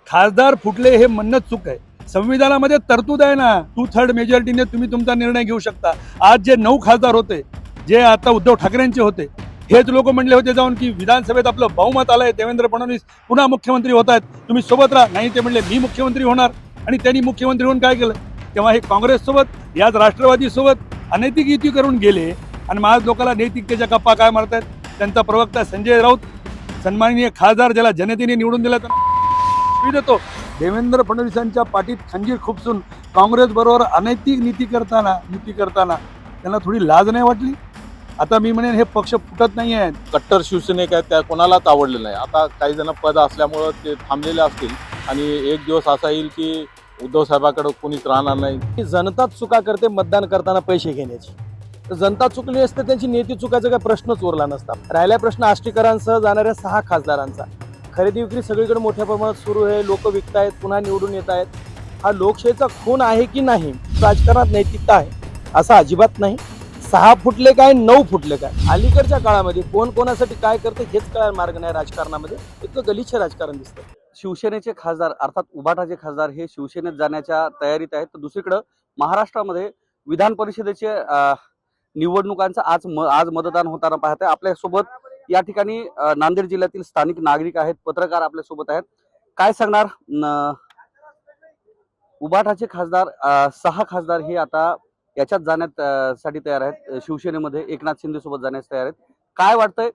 खासदार फुटले हे म्हणणं चूक आहे. संविधानामध्ये तरतूद आहे ना, 2/3 मेजॉरिटीने तुम्ही तुमचा निर्णय घेऊ शकता. आज जे 9 खासदार होते, जे आता उद्धव ठाकरेंचे होते, हेच लोक म्हणले होते जाऊन की विधानसभेत आपलं बहुमत आलंय, देवेंद्र फडणवीस पुन्हा मुख्यमंत्री होत आहेत, तुम्ही सोबत राहा. नाही, ते म्हणले मी मुख्यमंत्री होणार. आणि त्यांनी मुख्यमंत्री होऊन काय केलं? तेव्हा हे काँग्रेससोबत, याच राष्ट्रवादीसोबत अनैतिक युती करून गेले. आणि आज लोकांना नैतिकतेच्या गप्पा काय मारतायत? त्यांचा प्रवक्ता संजय राऊत, सन्माननीय खासदार, ज्याला जनतेने निवडून दिला, मी देतो. देवेंद्र फडणवीसांच्या पाठीत खंजीर खुपसून काँग्रेस बरोबर अनैतिक युती करताना त्यांना थोडी लाज नाही वाटली? आता मी म्हणेन हे पक्ष फुटत नाही आहेत. कट्टर शिवसैनिक आहेत, त्या कोणालाच आवडले नाही. आता काही जण पद असल्यामुळं ते थांबलेले असतील आणि एक दिवस असा येईल की उद्धव साहेबांकडे कोणीच राहणार नाही. जनताच चुका करते मतदान करताना पैसे घेण्याची. तर जनता चुकली असते, त्यांची नेते चुकायचा काही प्रश्नच उरला नसता. राहिला प्रश्न आष्टीकरांसह जाणाऱ्या 6 खासदारांचा. खरेदी विक्री सगळीकडे मोठ्या प्रमाणात सुरू आहे, लोक विकतायत, पुन्हा निवडून येत आहेत. हा लोकशाहीचा खून आहे की नाही? राजकारणात नैतिकता आहे असं अजिबात नाही. 6 फुटले काय 9 फुटले काय, अलीकडच्या काळामध्ये कोण कोणासाठी काय करते हेच कळायला मार्ग नाही राजकारणामध्ये. इतकं गलिच्छ राजकारण दिसतं. शिवसेनेचे खासदार अर्थात उभाटाचे खासदार हे शिवसेनेत जाण्याच्या तयारीत आहेत. तर दुसरीकडे महाराष्ट्रामध्ये विधान परिषदेचे निवडणुकांचं आज मतदान होताना पाहत आहे. आपल्यासोबत या ठिकाणी नांदेड जिल्ह्यातील स्थानिक नागरिक आहेत, पत्रकार आपल्यासोबत आहेत. काय सांगणार? उभाटाचे खासदार 6 खासदार हे आता याच्यात जाण्यासाठी तयार आहेत, शिवसेनेमध्ये एकनाथ शिंदे सोबत जाण्यास तयार आहेत. काय वाटतंय,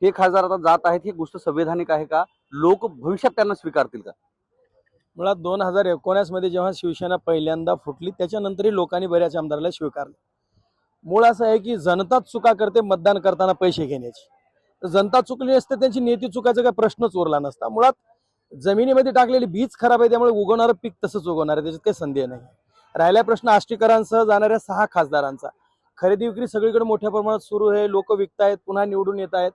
हे खासदार आता जात आहेत, ही गोष्ट संवैधानिक आहे का? लोक भविष्यात त्यांना स्वीकारतील का? मुळात 2019 मध्ये जेव्हा शिवसेना पहिल्यांदा फुटली, त्याच्यानंतरही लोकांनी बऱ्याच आमदाराला स्वीकारलं. मूळ असं आहे की जनताच चुका करते मतदान करताना पैसे घेण्याची. तर जनता चुकली असते, त्यांची नेते चुकायचा काही प्रश्नच उरला नसता. मुळात जमिनीमध्ये टाकलेली बीज खराब आहे, त्यामुळे उगवणारं पीक तसंच उगवणार आहे, त्याच्यात काही संदेह नाही. राहिला प्रश्न आष्टीकरांसह जाणाऱ्या 6 खासदारांचा. खरेदी विक्री सगळीकडे मोठ्या प्रमाणात सुरू आहे, लोक विकतायत, पुन्हा निवडून येत आहेत.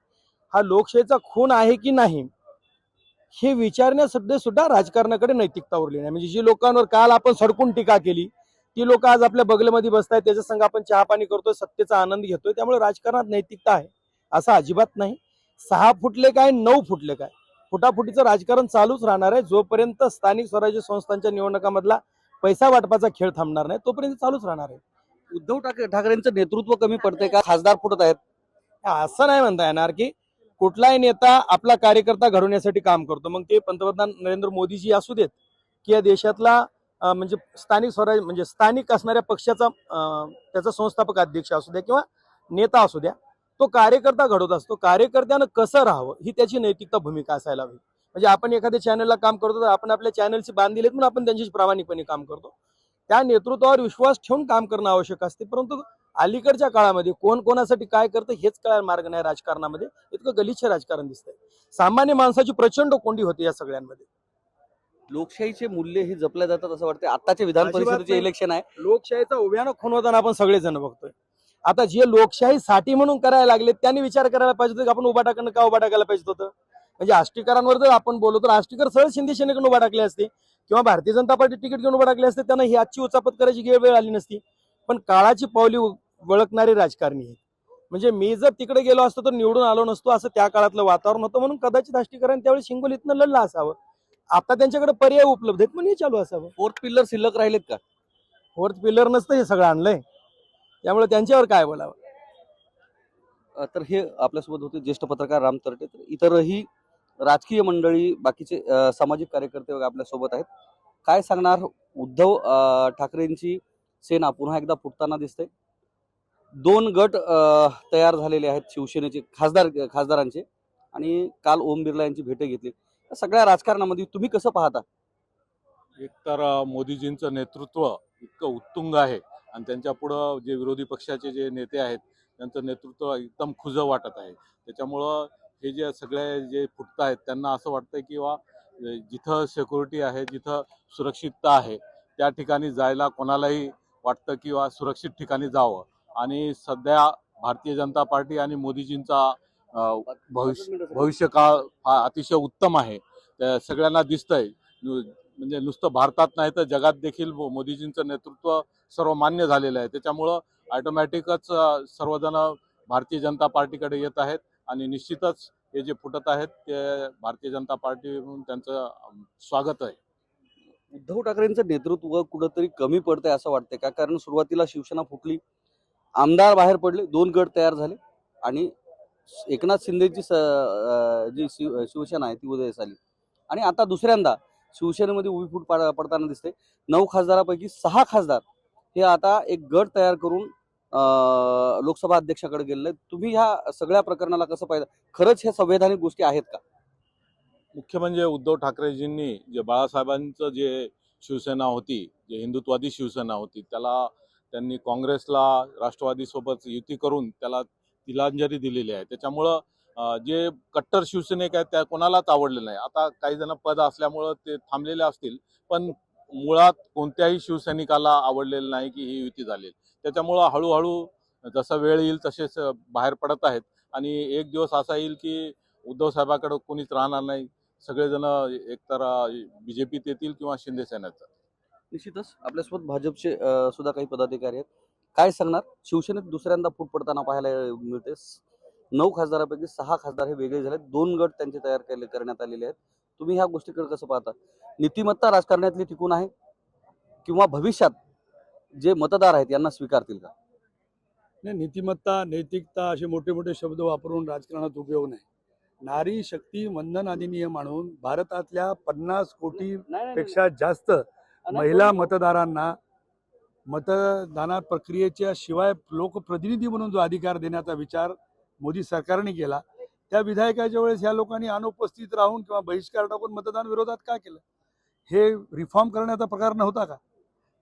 हा लोकशाहीचा खून आहे की नाही हे विचारण्यासाठी सुद्धा राजकारणाकडे नैतिकता उरली नाही. म्हणजे जी लोकांवर काल आपण सडकून टीका केली, ती लोक आज आपल्या बगलेमध्ये बसतायत, त्याच्या संग आपण चहा पाणी करतोय, सत्तेचा आनंद घेतोय. त्यामुळे राजकारणात नैतिकता आहे असं अजिबात नाही. 6 फुटले काय 9 फुटले काय, फुटाफुटीचं राजकारण चालूच राहणार आहे. जोपर्यंत स्थानिक स्वराज्य संस्थांच्या निवडणुकामधला पैसा वाटपाचा खेळ थांबणार नाही, तोपर्यंत चालूच राहणार आहे. उद्धव ठाकरेंचं नेतृत्व कमी पडतंय का? खासदार फुटत आहेत. असं नाही म्हणता येणार की कुठलाही नेता आपला कार्यकर्ता घडवण्यासाठी काम करतो. मग ते पंतप्रधान नरेंद्र मोदीजी असू देत की या देशातला म्हणजे स्थानिक स्वराज्य म्हणजे स्थानिक असणाऱ्या पक्षाचा त्याचा संस्थापक अध्यक्ष असू द्या किंवा नेता असू द्या, तो कार्यकर्ता घडवत असतो. कार्यकर्त्यानं कसं राहावं ही त्याची नैतिकता भूमिका असायला हवी. म्हणजे आपण एखाद्या चॅनलला काम करतो तर आपण आपल्या चॅनलची बांधिलेत म्हणून आपण त्यांच्याशी प्रामाणिकपणे काम करतो. त्या नेतृत्वावर विश्वास ठेवून काम करणं आवश्यक असते. परंतु अलीकडच्या काळामध्ये कोण कोणासाठी काय करतं हेच कळायला मार्ग नाही राजकारणामध्ये. इतकं गलिच्छ राजकारण दिसतंय. सामान्य माणसाची प्रचंड कोंडी होते या सगळ्यांमध्ये. लोकशाहीचे मूल्य ही जपल्या जातात असं वाटतं. आताचे विधान परिषदेचे इलेक्शन आहे, लोकशाहीचा उभ्यानं खून होताना आपण सगळेजण बघतोय. आता जे लोकशाहीसाठी म्हणून करायला लागले त्यांनी विचार करायला पाहिजे होतं की आपण उभा टाकणं का उभा टाकायला पाहिजे होतं. म्हणजे आष्टीकरांवर जर आपण बोललो तर आष्टीकर सरळ शिंदे सेनेकडून उभा टाकले असते किंवा भारतीय जनता पार्टी तिकीट घेऊन उभा टाकले असते, त्यांना ही आजची उचापत करायची वेळ आली नसती. पण काळाची पावली वळखणारे राजकारणी आहेत. म्हणजे मी जर तिकडे गेलो असतो तर निवडून आलो नसतो असं त्या काळातलं वातावरण होतं. म्हणून कदाचित आष्टीकरांनी त्यावेळी हिंगोलीतनं लढलं असावं. आता त्यांच्याकडे पर्याय उपलब्ध आहेत म्हणून हे चालू असावं. 4th पिल्लर शिल्लक राहिलेत का? 4th पिल्लर नसतं हे सगळं आणलंय, त्यामुळे त्यांच्यावर काय बोलावं. तर हे आपल्यासोबत होते ज्येष्ठ पत्रकार राम तरटे. तर इतरही राजकीय मंडळी, बाकीचे सामाजिक कार्यकर्ते वगैरे आपल्यासोबत आहेत. काय सांगणार? उद्धव ठाकरेंची सेना पुन्हा एकदा फुटताना दिसते. 2 गट तयार झालेले आहेत शिवसेनेचे खासदारांचे, आणि काल ओम बिर्ला यांची भेट घेतली. या सगळ्या राजकारणामध्ये तुम्ही कसं पाहता? एकतर मोदीजींचं नेतृत्व इतकं उत्तुंग आहे आणि त्यांच्या पुढं जे विरोधी पक्षाचे जे नेते आहेत त्यांचं नेतृत्व एकदम खुजं वाटत आहे. त्याच्यामुळं हे जे सगळे जे फुटत आहेत त्यांना असं वाटतं की जिथं सिक्युरिटी आहे, जिथं सुरक्षितता आहे, त्या ठिकाणी जायला कोणालाही वाटतं किंवा सुरक्षित ठिकाणी जावं. आणि सध्या भारतीय जनता पार्टी आणि मोदीजींचा भविष्यकाळ हा अतिशय उत्तम आहे. त्या सगळ्यांना दिसतंय. म्हणजे नुसतं भारतात नाही तर जगात देखील मोदीजींचं नेतृत्व सर्वमान्य झालेलं आहे. त्याच्यामुळं ऑटोमॅटिकच सर्वजण भारतीय जनता पार्टीकडे येत आहेत आणि निश्चितच हे जे फुटत आहेत ते भारतीय जनता पार्टी म्हणून त्यांचं स्वागत आहे. उद्धव ठाकरेंचं नेतृत्व कुठंतरी कमी पडतंय असं वाटतंय का? कारण सुरुवातीला शिवसेना फुटली, आमदार बाहेर पडले, 2 गट तयार झाले आणि एकनाथ शिंदेची जी शिवसेना आहे ती उदयास आली आणि आता दुसऱ्यांदा शिवसेनेमध्ये उभी फूट पडताना दिसते. 9 खासदारापैकी 6 खासदार हे आता एक गट तयार करून लोकसभा अध्यक्षाकडे गेलेले आहेत. तुम्ही ह्या सगळ्या प्रकरणाला कसं पाहिलं? खरंच हे संवैधानिक गोष्टी आहेत का? मुख्य म्हणजे उद्धव ठाकरेजींनी जे बाळासाहेबांचं जे शिवसेना होती, जे हिंदुत्वादी शिवसेना होती, त्याला त्यांनी काँग्रेसला राष्ट्रवादीसोबत युती करून त्याला तिलांजली दिलेली आहे. त्याच्यामुळं जे कट्टर शिवसैनिक आहेत त्या कोणालाच आवडले नाही. आता काही जण पद असल्यामुळं ते थांबलेले असतील, पण मुळात कोणत्याही शिवसैनिकाला आवडलेलं नाही की ही युती झाली. त्याच्यामुळं हळूहळू जसा वेळ येईल तसेच बाहेर पडत आहेत आणि एक दिवस असा येईल की उद्धव साहेबाकडे कोणीच राहणार नाही. सगळेजण एकतर बीजेपीत येतील किंवा शिंदे सेनेत. निश्चितच आपल्यासोबत भाजपचे सुद्धा काही पदाधिकारी आहेत. काय सांगणार? शिवसेनेत दुसऱ्यांदा फूट पडताना पाहायला मिळते. 9 खासदारापैकी 6 खासदार हे वेगळे झाले. 2 गट त्यांचे तयार करण्यात आलेले आहेत. तुम्ही ह्या गोष्टीकडे कसं पाहता? नीतिमत्ता राजकारणातली टिकून आहे किंवा भविष्यात जे मतदार आहेत यांना स्वीकारतील का? नाही, नीतिमत्ता नैतिकता असे मोठे मोठे शब्द वापरून राजकारणात उपयोग नाही. नारी शक्ती वंदन अधिनियम आणून भारतातल्या 50 कोटीपेक्षा जास्त महिला मतदारांना मतदाना प्रक्रियेच्या शिवाय लोकप्रतिनिधी म्हणून जो अधिकार देण्याचा विचार मोदी सरकारने केला, त्या विधायकाच्या वेळेस ह्या लोकांनी अनुपस्थित राहून किंवा बहिष्कार टाकून मतदान विरोधात का केलं? हे रिफॉर्म करण्याचा प्रकार नव्हता का?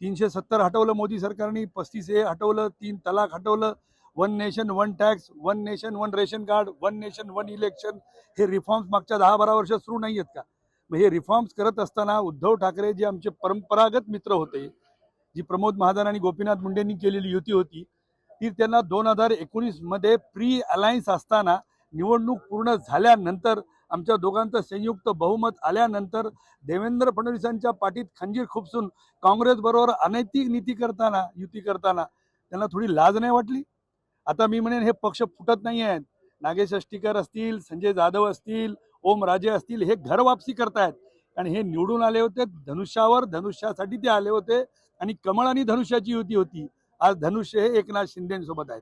370 हटवलं मोदी सरकारने, 35A हटवलं, 3 तलाक हटवलं, 1 nation 1 tax, 1 nation 1 ration card, 1 nation 1 election, हे रिफॉर्म्स मागच्या 10-12 वर्ष सुरू नाही आहेत का? मग हे रिफॉर्म्स करत असताना उद्धव ठाकरे जे आमचे परंपरागत मित्र होते, जी प्रमोद महाजन आणि गोपीनाथ मुंडेंनी केलेली युती होती, ती त्यांना 2019 मध्ये प्री अलायन्स असताना निवडणूक पूर्ण झाल्यानंतर आमच्या दोघांचं संयुक्त बहुमत आल्यानंतर देवेंद्र फडणवीसांच्या पाठीत खंजीर खुपसून काँग्रेस बरोबर अनैतिक नीती करताना युती करताना त्यांना थोडी लाज नाही वाटली? आता मी म्हणेन हे पक्ष फुटत नाही आहेत. नागेश अष्टीकर असतील, संजय जाधव असतील, ओम राजे असतील, हे घर वापसी करतायत. आणि हे निवडून आले होते धनुष्यावर, धनुष्यासाठी ते आले होते आणि कमळ आणि धनुष्याची युती होती. आज धनुष्य हे एकनाथ शिंदेसोबत आहेत.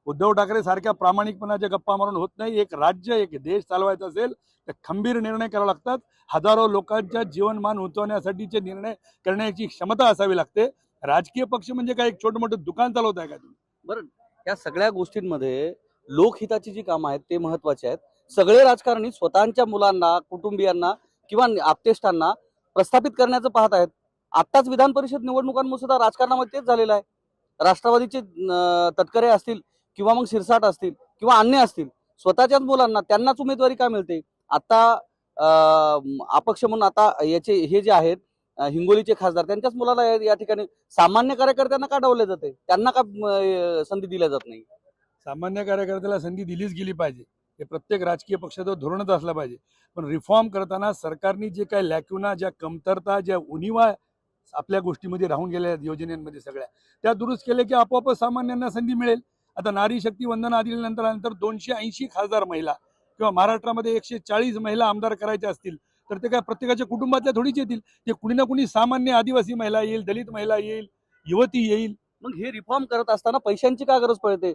उद्धव ठाकरे सारख्या प्रामाणिकपणाच्या गप्पा मारून होत नाही. एक राज्य, एक देश चालवायचा असेल तर खंबीर निर्णय करावे लागतात. हजारो लोकांच्या जीवनमान उंचवण्यासाठीचे निर्णय करण्याची क्षमता असावी लागते. राजकीय पक्ष म्हणजे काय एक छोटं मोठं दुकान चालवत आहे का तुम्ही? बरं, या सगळ्या गोष्टींमध्ये लोकहिताची जी कामं आहेत ते महत्वाचे आहेत. सगळे राजकारणी स्वतःच्या मुलांना, कुटुंबियांना किंवा आप्तेष्टांना प्रस्थापित करण्याचं पाहत आहेत. आत्ताच विधान परिषद निवडणुकांमुळे सुद्धा राजकारणामध्ये तेच झालेलं आहे. राष्ट्रवादीचे तटकरे असतील किंवा मग शिरसाट असतील किंवा अन्य असतील, स्वतःच्याच मुलांना त्यांनाच उमेदवारी का मिळते? आता अपक्ष म्हणून आता याचे हे जे आहेत हिंगोलीचे खासदार, त्यांच्याच मुलाला या ठिकाणी सामान्य कार्यकर्त्यांना का डावले जाते? त्यांना का संधी दिल्या जात नाही? सामान्य कार्यकर्त्याला संधी दिलीच गेली पाहिजे. हे प्रत्येक राजकीय पक्षाचं धोरणच असलं पाहिजे. पण रिफॉर्म करताना सरकारने जे काही लॅक्युना, ज्या कमतरता, ज्या उणिवा आपल्या गोष्टीमध्ये राहून गेल्या योजनेमध्ये सगळ्या त्या दुरुस्त केल्या की आपोआपच सामान्यांना संधी मिळेल. आता नारी शक्ती वंदना अधिनियमानंतर 280 खासदार महिला किंवा महाराष्ट्रामध्ये 140 महिला आमदार करायच्या असतील तर ते काय प्रत्येकाच्या कुटुंबातल्या थोडीच येतील. ते कुणी ना कुणी सामान्य आदिवासी महिला येईल, दलित महिला येईल, युवती येईल. मग हे रिफॉर्म करत असताना पैशांची का गरज पडते?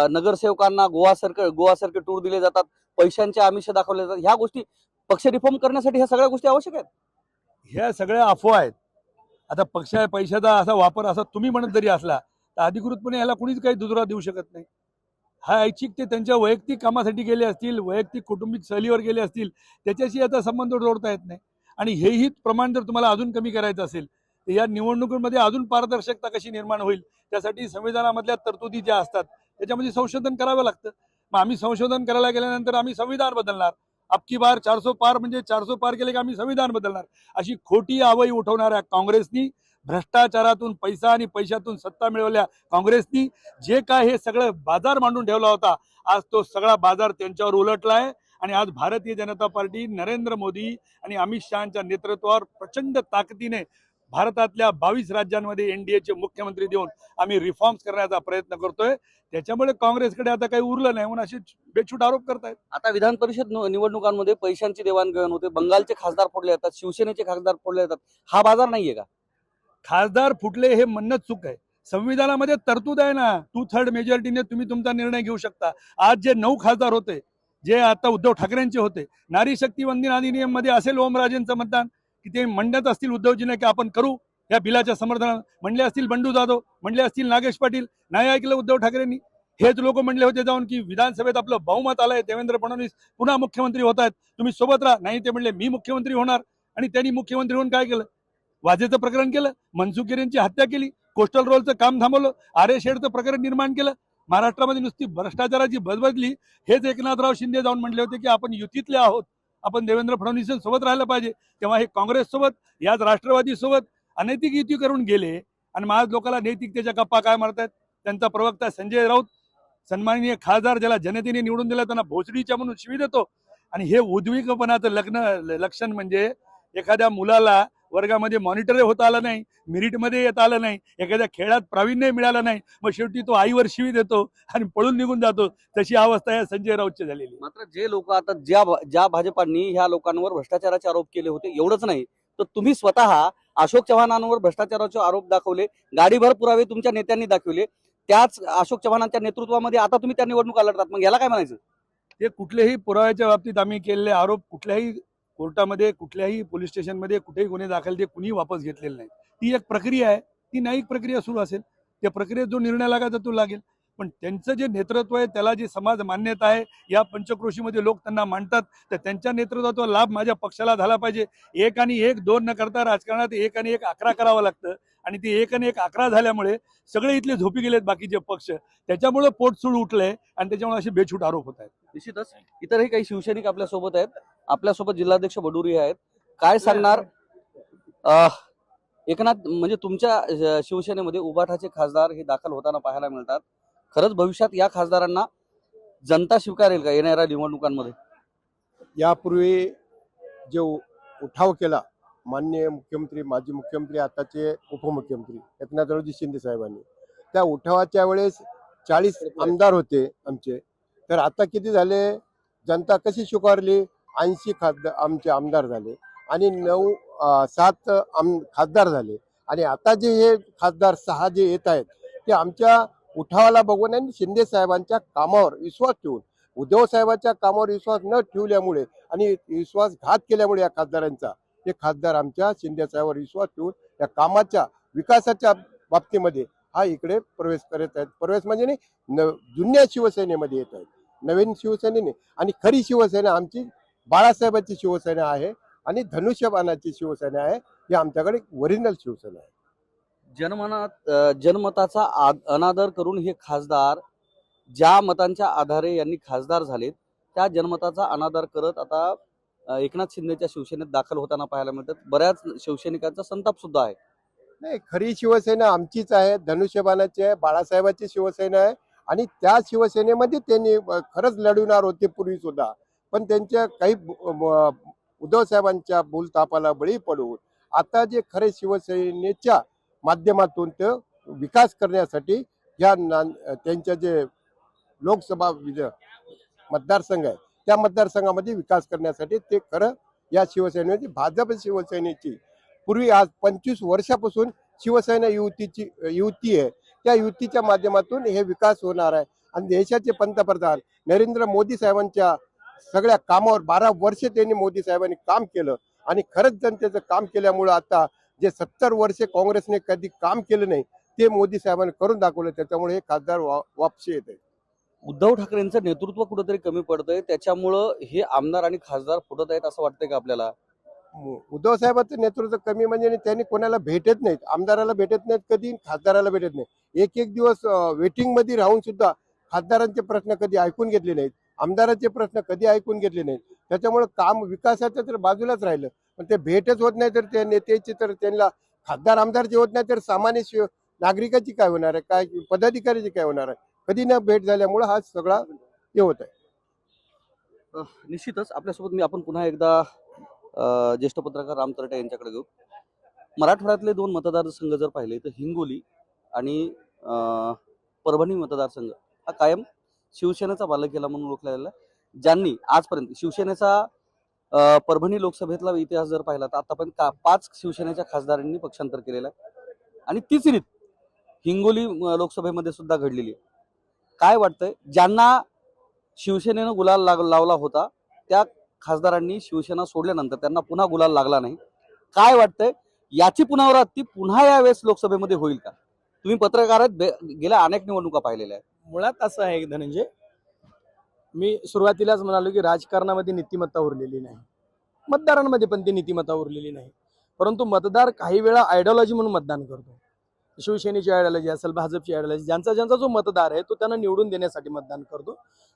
नगरसेवकांना गोवासारखे टूर दिले जातात, पैशांचे आमिष दाखवले जातात. ह्या गोष्टी पक्ष रिफॉर्म करण्यासाठी ह्या सगळ्या गोष्टी आवश्यक आहेत. ह्या सगळ्या अफवा आहेत. आता पैशाचा असा वापर असा तुम्ही म्हणत जरी असला तर अधिकृतपणे ह्याला कुणीच काही दुजोरा देऊ शकत नाही. हा ऐच्छिक ते त्यांच्या वैयक्तिक कामासाठी गेले असतील, वैयक्तिक कौटुंबिक सहलीवर गेले असतील, त्याच्याशी याचा संबंध जोडता येत नाही. आणि हेही प्रमाण जर तुम्हाला अजून कमी करायचं असेल तर या निवडणुकीमध्ये अजून पारदर्शकता कशी निर्माण होईल त्यासाठी संविधानामधल्या तरतुदी ज्या असतात त्याच्यामध्ये संशोधन करावं लागतं. मग आम्ही संशोधन करायला गेल्यानंतर आम्ही संविधान बदलणार. अबकी बार 400 पार म्हणजे 400 पार केले की आम्ही संविधान बदलणार, अशी खोटी आवई उठवणाऱ्या काँग्रेसनी, भ्रष्टाचारातून पैसा आणि पैशातून सत्ता मिळवल्या काँग्रेसनी जे काय हे सगळं बाजार मांडून ठेवला होता, आज तो सगळा बाजार त्यांच्यावर उलटला आहे. आणि आज भारतीय जनता पार्टी, नरेंद्र मोदी आणि अमित शहाच्या नेतृत्वावर प्रचंड ताकदीने भारतातल्या 22 राज्यांमध्ये एनडीएचे मुख्यमंत्री देऊन आम्ही रिफॉर्म्स करण्याचा प्रयत्न करतोय. त्याच्यामुळे काँग्रेसकडे आता काही उरलं नाही म्हणून असे बेछूट आरोप करतायत. आता विधान परिषद निवडणुकांमध्ये पैशांची देवाणघेवाण होते, बंगालचे खासदार फोडले जातात, शिवसेनेचे खासदार फोडले जातात. हा बाजार नाहीये का? खासदार फुटले हे म्हणणं चूक आहे. संविधानामध्ये तरतूद आहे ना, 2/3 मेजॉरिटीने तुम्ही तुमचा निर्णय घेऊ शकता. आज जे 9 खासदार होते, जे आता उद्धव ठाकरेंचे होते, नारी शक्ती वंदन अधिनियम मध्ये असेल ओमराजेंचं मतदान की ते म्हणत असतील उद्धवजीने की आपण करू या बिलाच्या समर्थनात, म्हणले असतील बंडू जाधव, म्हणले असतील नागेश पाटील, नाही ऐकलं उद्धव ठाकरेंनी. हेच लोक म्हणले होते जाऊन की विधानसभेत आपलं बहुमत आलंय, देवेंद्र फडणवीस पुन्हा मुख्यमंत्री होत आहेत, तुम्ही सोबत राहा. नाही, ते म्हणले मी मुख्यमंत्री होणार. आणि त्यांनी मुख्यमंत्री होऊन काय केलं? वाजेचं प्रकरण केलं, मनसुख हिरेंची हत्या केली, कोस्टल रोलचं काम थांबवलं, आरे शेडचं प्रकरण निर्माण केलं. महाराष्ट्रामध्ये नुसती भ्रष्टाचाराची बजबजली. हेच एकनाथराव शिंदे जाऊन म्हणले होते की आपण युतीतले आहोत, आपण देवेंद्र फडणवीसांसोबत राहायला पाहिजे. तेव्हा हे काँग्रेससोबत, याच राष्ट्रवादीसोबत अनैतिक युती करून गेले. आणि आज लोकांना नैतिकतेच्या गप्पा काय मारतायत. त्यांचा प्रवक्ता संजय राऊत, सन्माननीय खासदार, ज्याला जनतेने निवडून दिला, त्यांना भोसडीच्या म्हणून शिवी देतो. आणि हे उद्विकपणाचं लक्षण म्हणजे एखाद्या मुलाला वर्गामध्ये मॉनिटर होता आलं नाही, मेरिटमध्ये येता आलं नाही, एखाद्या खेळात प्रावीण्य मिळालं नाही, मग शेवटी तो आईवर शिवी देतो आणि पळून निघून जातो. तशी अवस्था या संजय राऊतची झालेली. मात्र जे लोक आता ज्या भाजपांनी ह्या लोकांवर भ्रष्टाचाराचे आरोप केले होते, एवढंच नाही तर तुम्ही स्वतः अशोक चव्हाणांवर भ्रष्टाचाराचे आरोप दाखवले, गाडीभर पुरावे तुमच्या नेत्यांनी दाखवले. त्याच अशोक चव्हाणांच्या नेतृत्वामध्ये आता तुम्ही त्या निवडणुका लढतात. मग याला काय म्हणायचं? ते कुठलेही पुराव्याच्या बाबतीत आम्ही केलेले आरोप कुठल्याही कोर्टामध्ये, कुठल्याही पोलीस स्टेशनमध्ये कुठेही गुन्हे दाखल ते कुणी वापस घेतलेले नाही. ती एक प्रक्रिया आहे, ती न्यायिक प्रक्रिया सुरू असेल, त्या प्रक्रियेत जो निर्णय लागायचा तो लागेल. पण त्यांचं जे नेतृत्व आहे, त्याला जी समाज मान्यता आहे, या पंचक्रोशीमध्ये लोक त्यांना मानतात, तर त्यांच्या नेतृत्वाचा लाभ माझ्या पक्षाला झाला पाहिजे. 1 आणि 1 2 न करता राजकारणात 1 आणि 1 11 करावं लागतं. आणि ते 1 आणि 1 11 झाल्यामुळे सगळे इथले झोपी गेलेत बाकीचे पक्ष. त्याच्यामुळे पोटसूळ उठलंय आणि त्याच्यामुळे असे बेछूट आरोप होत आहेत. निश्चितच इतरही काही शिवसैनिक आपल्या सोबत आहेत. आपल्यासोबत जिल्हाध्यक्ष बडुरी आहेत. काय सांगणार एकनाथ, म्हणजे तुमच्या शिवसेनेमध्ये उबाठाचे खासदार हे दाखल होताना पाहायला मिळतात. खरंच भविष्यात या खासदारांना जनता स्वीकारेल का येणाऱ्या निवडणुकांमध्ये? यापूर्वी जो उठाव केला माननीय मुख्यमंत्री, माजी मुख्यमंत्री, आताचे उपमुख्यमंत्री एकनाथरावजी शिंदे साहेबांनी, त्या उठावाच्या वेळेस 40 आमदार होते आमचे. तर आता किती झाले? जनता कशी स्वीकारली? 80 खासदार आमचे आमदार झाले आणि 7 खासदार झाले. आणि आता जे हे खासदार 6 जे येत आहेत ते आमच्या उठावाला बघून आणि शिंदे साहेबांच्या कामावर विश्वास ठेवून, उद्धव साहेबांच्या कामावर विश्वास न ठेवल्यामुळे आणि विश्वासघात केल्यामुळे या खासदारांचा, हे खासदार आमच्या शिंदे साहेबांवर विश्वास ठेवून या कामाच्या विकासाच्या बाबतीमध्ये हा इकडे प्रवेश करत आहेत. प्रवेश म्हणजे नाही, जुन्या शिवसेनेमध्ये येत आहेत, नवीन शिवसेनेने. आणि खरी शिवसेना आमची बाळासाहेबांची शिवसेना आहे आणि धनुष्यबाणाची शिवसेना आहे. ही आमच्याकडे ओरिजिनल शिवसेना आहे. जनमताचा अनादर करून हे खासदार ज्या मतांच्या आधारे यांनी खासदार झालेत, त्या जनमताचा अनादर करत आता एकनाथ शिंदेच्या शिवसेनेत दाखल होताना पाहायला मिळतात. बऱ्याच शिवसैनिकांचा संताप सुद्धा आहे. नाही, खरी शिवसेना आमचीच आहे, धनुष्यबाणाची आहे, बाळासाहेबांची शिवसेना आहे. आणि त्या शिवसेनेमध्ये त्यांनी खरंच लढवणार होते पूर्वी सुद्धा, पण त्यांच्या काही उद्धव साहेबांच्या भूलथापाला बळी पडून आता जे खरे शिवसेनेच्या माध्यमातून ते विकास करण्यासाठी या त्यांच्या जे लोकसभा मतदारसंघ आहे त्या मतदारसंघामध्ये विकास करण्यासाठी ते खरं या शिवसेनेची, भाजप शिवसेनेची पूर्वी आज 25 वर्षापासून शिवसेना युती आहे, त्या युतीच्या माध्यमातून हे विकास होणार आहे. आणि देशाचे पंतप्रधान नरेंद्र मोदी साहेबांच्या सगळ्या कामावर 12 वर्ष त्यांनी मोदी साहेबांनी काम केलं आणि खरंच जनतेचं काम केल्यामुळं आता जे 70 वर्षे काँग्रेसने कधी काम केलं नाही ते मोदी साहेबांनी करून दाखवलं. त्याच्यामुळे हे खासदार वापसी येत आहे. उद्धव ठाकरेंचं नेतृत्व कुठेतरी कमी पडतंय, त्याच्यामुळं हे आमदार आणि खासदार फुटत आहेत असं वाटतंय का आपल्याला? उद्धव साहेबांचं नेतृत्व कमी म्हणजे त्यांनी कोणाला भेटत नाहीत, आमदाराला भेटत नाहीत कधी, खासदाराला भेटत नाही. एक दिवस वेटिंग मध्ये राहून सुद्धा खासदारांचे प्रश्न कधी ऐकून घेतले नाहीत, आमदारांचे प्रश्न कधी ऐकून घेतले नाहीत. त्याच्यामुळे काम विकासाचं तर बाजूलाच राहिलं. पण ते भेटच होत नाही तर त्या नेत्याची, तर त्यांना खासदार आमदारचे होत नाही तर सामान्य नागरिकाची काय होणार आहे, काय पदाधिकाऱ्याची काय होणार आहे? कधी न भेट झाल्यामुळे हा सगळा हे होत आहे. निश्चितच आपल्यासोबत आपण पुन्हा एकदा ज्येष्ठ पत्रकार राम तरटे यांच्याकडे घेऊ. मराठवाड्यातले दोन मतदारसंघ जर पाहिले तर हिंगोली आणि परभणी मतदारसंघ हा कायम शिवसेनेचा बालेकिल्ला म्हणून ओळखला गेला, ज्यांनी आजपर्यंत शिवसेनेचा परभणी लोकसभेतला इतिहास जर पाहिला तर आतापर्यंत 5 शिवसेनेच्या खासदारांनी पक्षांतर केलेलं आहे आणि तीच रीत हिंगोली लोकसभेमध्ये सुद्धा घडलेली आहे. काय वाटतंय, ज्यांना शिवसेनेनं गुलाल लावला होता त्या खासदारांनी शिवसेना सोडल्यानंतर त्यांना पुन्हा गुलाल लागला नाही, काय वाटतंय याची पुनरावृत्ती पुन्हा यावेळेस लोकसभेमध्ये होईल का? तुम्ही पत्रकार आहेत, गेल्या अनेक निवडणुका पाहिलेल्या आहेत. मुळात असं आहे धनंजय, मी सुरुवातीलाच म्हणालो की राजकारणामध्ये नीतिमत्ता उरलेली नाही, मतदारांमध्ये पण ती नीतिमत्ता उरलेली नाही. परंतु मतदार काही वेळा आयडिओलॉजी म्हणून मतदान करतो. शिवसेनेची आयडिओलॉजी असेल, भाजपची आयडिओलॉजी, ज्यांचा जो मतदार आहे तो त्यांना निवडून देण्यासाठी मतदान करतो.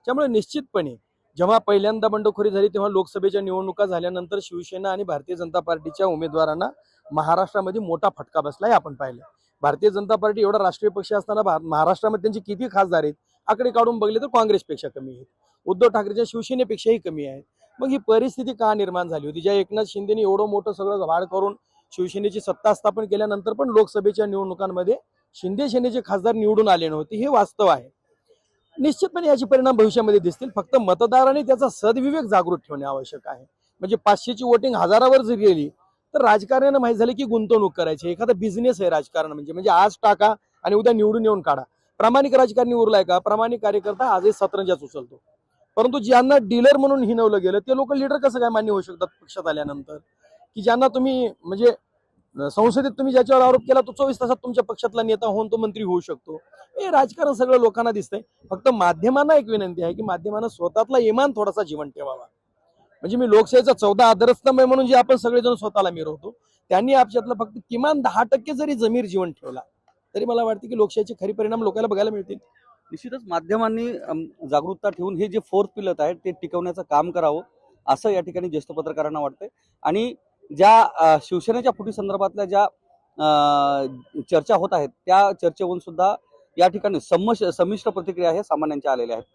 त्यामुळे निश्चितपणे जेव्हा पहिल्यांदा बंडखोरी झाली तेव्हा लोकसभेच्या निवडणुका झाल्यानंतर शिवसेना आणि भारतीय जनता पार्टीच्या उमेदवारांना महाराष्ट्रामध्ये मोठा फटका बसला हे आपण पाहिलं. भारतीय जनता पार्टी एवढा राष्ट्रीय पक्ष असताना महाराष्ट्रामध्ये त्यांचे किती खासदार आहेत आकडे काढून बघले तर काँग्रेसपेक्षा कमी आहेत, उद्धव ठाकरेच्या शिवसेनेपेक्षाही कमी आहेत. मग ही परिस्थिती का निर्माण झाली होती? ज्या एकनाथ शिंदेने एवढं मोठं सगळं भाड करून शिवसेनेची सत्ता स्थापन केल्यानंतर पण लोकसभेच्या निवडणुकांमध्ये शिंदे सेनेचे खासदार निवडून आले नव्हते, हे वास्तव आहे. निश्चितपणे याचे परिणाम भविष्यामध्ये दिसतील. फक्त मतदारांनी त्याचा सद्विवेक जागृत ठेवणे आवश्यक आहे. म्हणजे 500ची वोटिंग 1000वर जरी गेली तर राजकारण्यानं माहीत झालं की गुंतवणूक करायची, एखादा बिझनेस आहे राजकारण म्हणजे आज टाका आणि उद्या निवडून येऊन काढा. प्रामाणिक राजकारणी उरलाय का? प्रामाणिक कार्यकर्ता आजही सतरंजाच उचलतो. परंतु ज्यांना डीलर म्हणून हिनवलं गेलं ते लोक लीडर कसं काय मान्य होऊ शकतात पक्षात आल्यानंतर? की ज्यांना तुम्ही म्हणजे संसदेत तुम्ही ज्याच्यावर आरोप केला तो 24 तासात तुमच्या पक्षातला नेता होऊन तो मंत्री होऊ शकतो. हे राजकारण सगळं लोकांना दिसतंय. फक्त माध्यमांना एक विनंती आहे की माध्यमांना स्वतःतला इमान थोडासा जीवन ठेवावा. म्हणजे मी लोकशाहीचा 14 आदर्शस्तंभ आहे म्हणून जे आपण सगळेजण स्वतःला मिरवतो, त्यांनी आपल्यातलं फक्त किमान 10% जरी जमीर जीवन ठेवला तरी मला वाटतं की लोकशाहीचे खरी परिणाम लोकांना बघायला मिळतील. निश्चितच माध्यमांनी जागरूकता ठेवून हे जे 4th पिलर आहे ते टिकवण्याचं काम करावं असं या ठिकाणी ज्येष्ठ पत्रकारांना वाटतंय. आणि ज्या शिवसेनेच्या फुटी संदर्भातल्या ज्या चर्चा होत आहेत त्या चर्चेवरून सुद्धा या ठिकाणी संमिश्र प्रतिक्रिया हे सामान्यांच्या आलेल्या आहेत.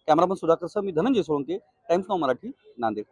कॅमेरामन सुधाकर सह मी धनंजय सोळंके, टाइम्स नाऊ मराठी, नांदेड.